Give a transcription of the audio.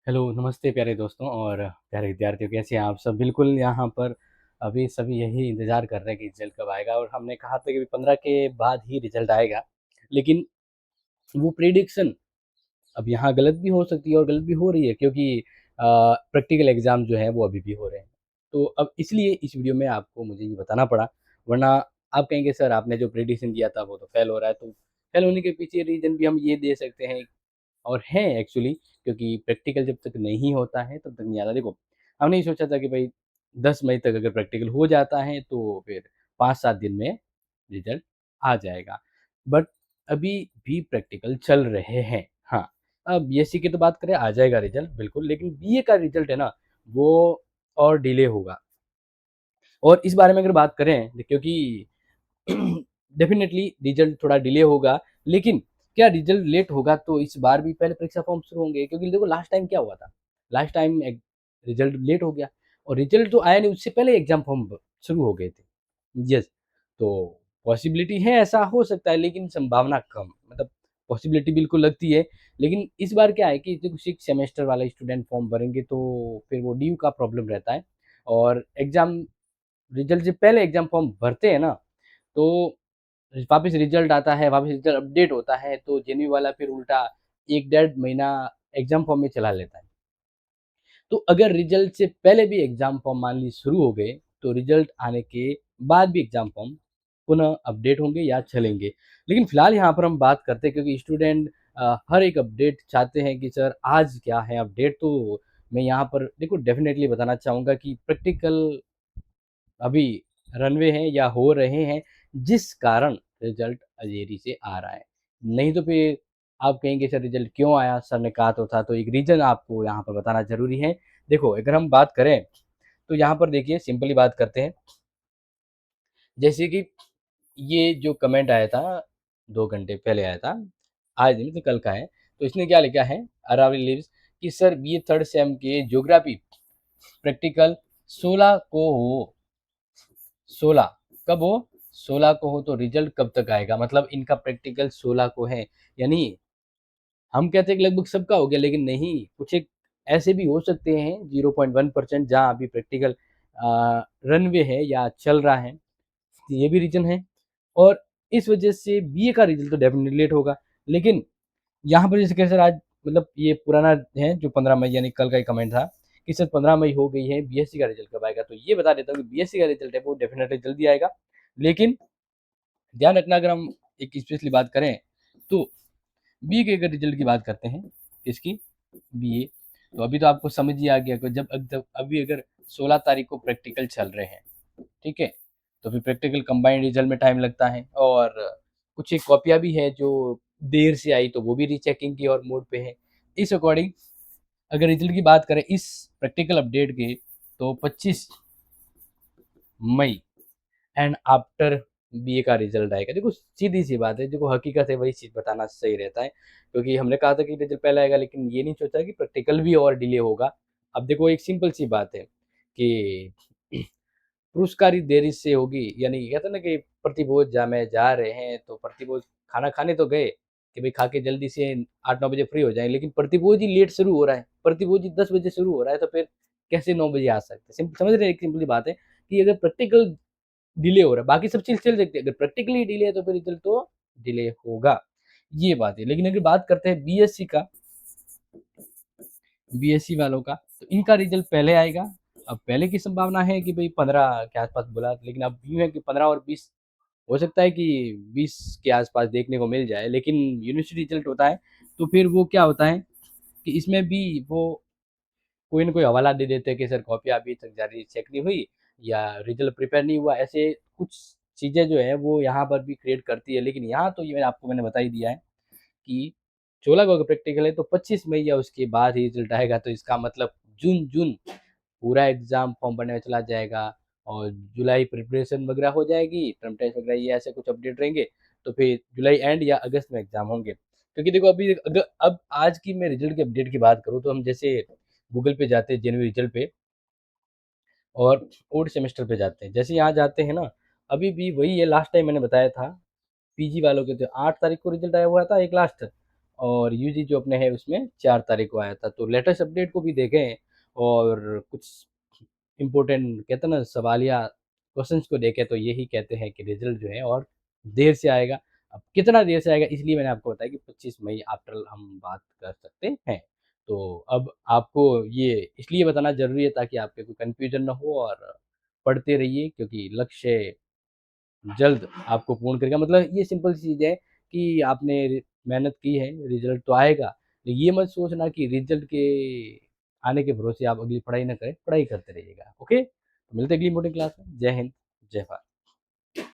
Hello, नमस्ते प्यारे दोस्तों और प्यारे विद्यार्थियों, कैसे हैं आप सब? बिल्कुल यहाँ पर अभी सभी यही इंतज़ार कर रहे हैं कि रिज़ल्ट कब आएगा और हमने कहा था कि 15 के बाद ही रिज़ल्ट आएगा। लेकिन वो प्रेडिक्शन अब यहाँ गलत भी हो सकती है और गलत भी हो रही है क्योंकि प्रैक्टिकल एग्ज़ाम जो है वो अभी भी हो रहे हैं। तो अब इसलिए इस वीडियो में आपको मुझे ये बताना पड़ा, वरना आप कहेंगे सर आपने जो प्रेडिक्शन दिया था वो तो फ़ेल हो रहा है, तो फ़ेल होने के पीछे रीज़न भी हम ये दे सकते हैं और है एक्चुअली, क्योंकि प्रैक्टिकल जब तक नहीं होता है तब तक नहीं आता। देखो, हमने ये सोचा था कि भई 10 मई तक अगर प्रैक्टिकल हो जाता है तो फिर 5-7 दिन में रिज़ल्ट आ जाएगा। बट अभी भी प्रैक्टिकल चल रहे हैं। हाँ, अब बीएससी की तो बात करें, आ जाएगा रिज़ल्ट बिल्कुल, लेकिन बीए का रिज़ल्ट है ना, वो और डिले होगा। और इस बारे में अगर बात करें क्योंकि डेफ़िनेटली रिज़ल्ट थोड़ा डिले होगा, लेकिन क्या रिज़ल्ट लेट होगा तो इस बार भी पहले परीक्षा फॉर्म शुरू होंगे? क्योंकि देखो लास्ट टाइम क्या हुआ था? लास्ट टाइम एक रिज़ल्ट लेट हो गया और रिज़ल्ट तो आया नहीं, उससे पहले एग्ज़ाम फॉर्म शुरू हो गए थे। यस, तो पॉसिबिलिटी है, ऐसा हो सकता है, लेकिन संभावना कम, मतलब पॉसिबिलिटी बिल्कुल लगती है। लेकिन इस बार क्या है कि देखो 6 सेमेस्टर वाला स्टूडेंट फॉर्म भरेंगे तो फिर वो ड्यू का प्रॉब्लम रहता है और एग्ज़ाम रिज़ल्ट से पहले एग्ज़ाम फॉर्म भरते हैं ना, तो वापस रिज़ल्ट आता है, वापस रिज़ल्ट अपडेट होता है, तो जेईई वाला फिर उल्टा 1 डेढ़ महीना एग्ज़ाम फॉर्म में चला लेता है। तो अगर रिज़ल्ट से पहले भी एग्ज़ाम फॉर्म मान लीजिए शुरू हो गए, तो रिज़ल्ट आने के बाद भी एग्ज़ाम फॉर्म पुनः अपडेट होंगे या चलेंगे। लेकिन फिलहाल यहाँ पर हम बात करते हैं क्योंकि स्टूडेंट हर एक अपडेट चाहते हैं कि सर आज क्या है अपडेट, तो मैं यहाँ पर देखो डेफ़िनेटली बताना चाहूँगा कि प्रैक्टिकल अभी रनवे हैं या हो रहे हैं, जिस कारण रिज़ल्ट देरी से आ रहा है। नहीं तो फिर आप कहेंगे सर रिज़ल्ट क्यों आया? सर ने कहा तो एक रीज़न आपको यहाँ पर बताना ज़रूरी है। देखो, अगर हम बात करें तो यहाँ पर देखिए सिंपली बात करते हैं। जैसे कि ये जो कमेंट आया था 2 घंटे पहले आया था, आज नहीं तो कल का है। तो इसने क्या लिखा है, अरावली लिव्स, कि सर ये 3rd सेम के ज्योग्राफी प्रैक्टिकल 16 को हो। 16 कब हो? 16 को हो तो रिजल्ट कब तक आएगा? मतलब इनका प्रैक्टिकल 16 को है। यानी हम कहते हैं कि लगभग सबका हो गया, लेकिन नहीं, कुछ एक ऐसे भी हो सकते हैं 0.1% जहाँ अभी प्रैक्टिकल रनवे है या चल रहा है, ये भी रीज़न है। और इस वजह से बीए का रिजल्ट तो डेफ़िनेटली लेट होगा। लेकिन यहाँ पर जैसे कि सर आज मतलब ये पुराना है जो 15 मई यानी कल का ही कमेंट था कि सर 15 मई हो गई है, बीएससी का रिजल्ट कब आएगा? तो ये बता देता हूँ कि बीएससी का रिजल्ट है वो डेफ़िनेटली जल्दी आएगा। लेकिन ध्यान रखना, अगर हम एक स्पेशली बात करें तो बीए के अगर रिजल्ट की बात करते हैं, इसकी बीए, तो अभी तो आपको समझ ही आ गया कि जब अभी अगर 16 तारीख को प्रैक्टिकल चल रहे हैं, ठीक है? तो फिर प्रैक्टिकल कंबाइंड रिजल्ट में टाइम लगता है और कुछ एक कॉपियाँ भी हैं जो देर से आई तो वो भी रीचेकिंग की और मोड पे है। इस अकॉर्डिंग अगर रिजल्ट की बात करें इस प्रैक्टिकल अपडेट के, तो 25 मई एंड आफ्टर बीए का रिजल्ट आएगा। देखो सीधी-सी बात है, देखो हकीकत है वही चीज़ बताना सही रहता है, क्योंकि हमने कहा था कि रिजल्ट पहले आएगा, लेकिन ये नहीं सोचा कि प्रैक्टिकल भी और डिले होगा। अब देखो एक सिंपल सी बात है कि पुरस्कारी देरी से होगी, यानी कहते हैं ना कि प्रतिभोज में जा रहे हैं, तो प्रतिभोज खाना खाने तो गए कि भाई खा के जल्दी से 8-9 बजे फ्री हो जाएँ, लेकिन प्रतिभोज ही लेट शुरू हो रहा है, प्रतिभोज ही 10 बजे शुरू हो रहा है, तो फिर कैसे 9 बजे आ सकते हैं? समझ रहे हैं? एक सिंपल सी बात है कि अगर प्रैक्टिकल डिले हो रहा है, बाकी सब चीज़ चल सकती है, अगर प्रैक्टिकली डिले है तो फिर रिजल्ट तो डिले होगा, ये बात है। लेकिन अगर बात करते हैं बीएससी का, बीएससी वालों का, तो इनका रिजल्ट पहले आएगा। अब पहले की संभावना है कि भई 15 के आस-पास बोला, लेकिन अब यूँ है कि 15 और 20 हो सकता है कि 20 के आस-पास देखने को मिल जाए। लेकिन यूनिवर्सिटी रिजल्ट होता है, तो फिर वो क्या होता है कि इसमें भी वो कोई न कोई हवाला दे देते हैं कि सर कॉपी अभी तक जारी चेक नहीं हुई या रिजल्ट प्रिपेयर नहीं हुआ। ऐसे कुछ चीज़ें जो है वो यहाँ पर भी क्रिएट करती है। लेकिन यहाँ तो ये मैंने बता ही दिया है कि 16 को अगर प्रैक्टिकल है तो 25 मई या उसके बाद ही रिजल्ट आएगा, तो इसका मतलब जून जून पूरा एग्ज़ाम फॉर्म भरने में चला जाएगा और जुलाई प्रिपरेशन वगैरह हो जाएगी, टर्म टेस्ट वगैरह ये ऐसे कुछ अपडेट रहेंगे, तो फिर जुलाई एंड या अगस्त में एग्ज़ाम होंगे। क्योंकि देखो अभी अगर अब आज की मैं रिजल्ट के अपडेट की बात करूँ तो हम जैसे गूगल पे जाते हैं जनवरी रिजल्ट पे और 4th सेमेस्टर पे जाते हैं। जैसे यहाँ जाते हैं ना, अभी भी वही है, लास्ट टाइम मैंने बताया था, पीजी वालों के तो 8 तारीख को रिजल्ट आया हुआ था एक लास्ट, और यूजी जो अपने है उसमें 4 तारीख को आया था। तो लेटेस्ट अपडेट को भी देखें और कुछ इम्पोर्टेंट कहते हैं ना सवालिया क्वेश्चंस को देखें तो यही कहते हैं कि रिज़ल्ट जो है और देर से आएगा। अब कितना देर से आएगा इसलिए मैंने आपको बताया कि 25 मई आफ्टर हम बात कर सकते हैं। तो अब आपको ये इसलिए बताना ज़रूरी है ताकि आपके कोई कन्फ्यूज़न ना हो और पढ़ते रहिए क्योंकि लक्ष्य जल्द आपको पूर्ण करेगा। मतलब ये सिंपल सी चीज़ है कि आपने मेहनत की है, रिज़ल्ट तो आएगा। ये मत सोचना कि रिज़ल्ट के आने के भरोसे आप अगली पढ़ाई ना करें, पढ़ाई करते रहिएगा। ओके? तो मिलते हैं अगली मॉर्निंग क्लास में। जय हिंद, जय भारत।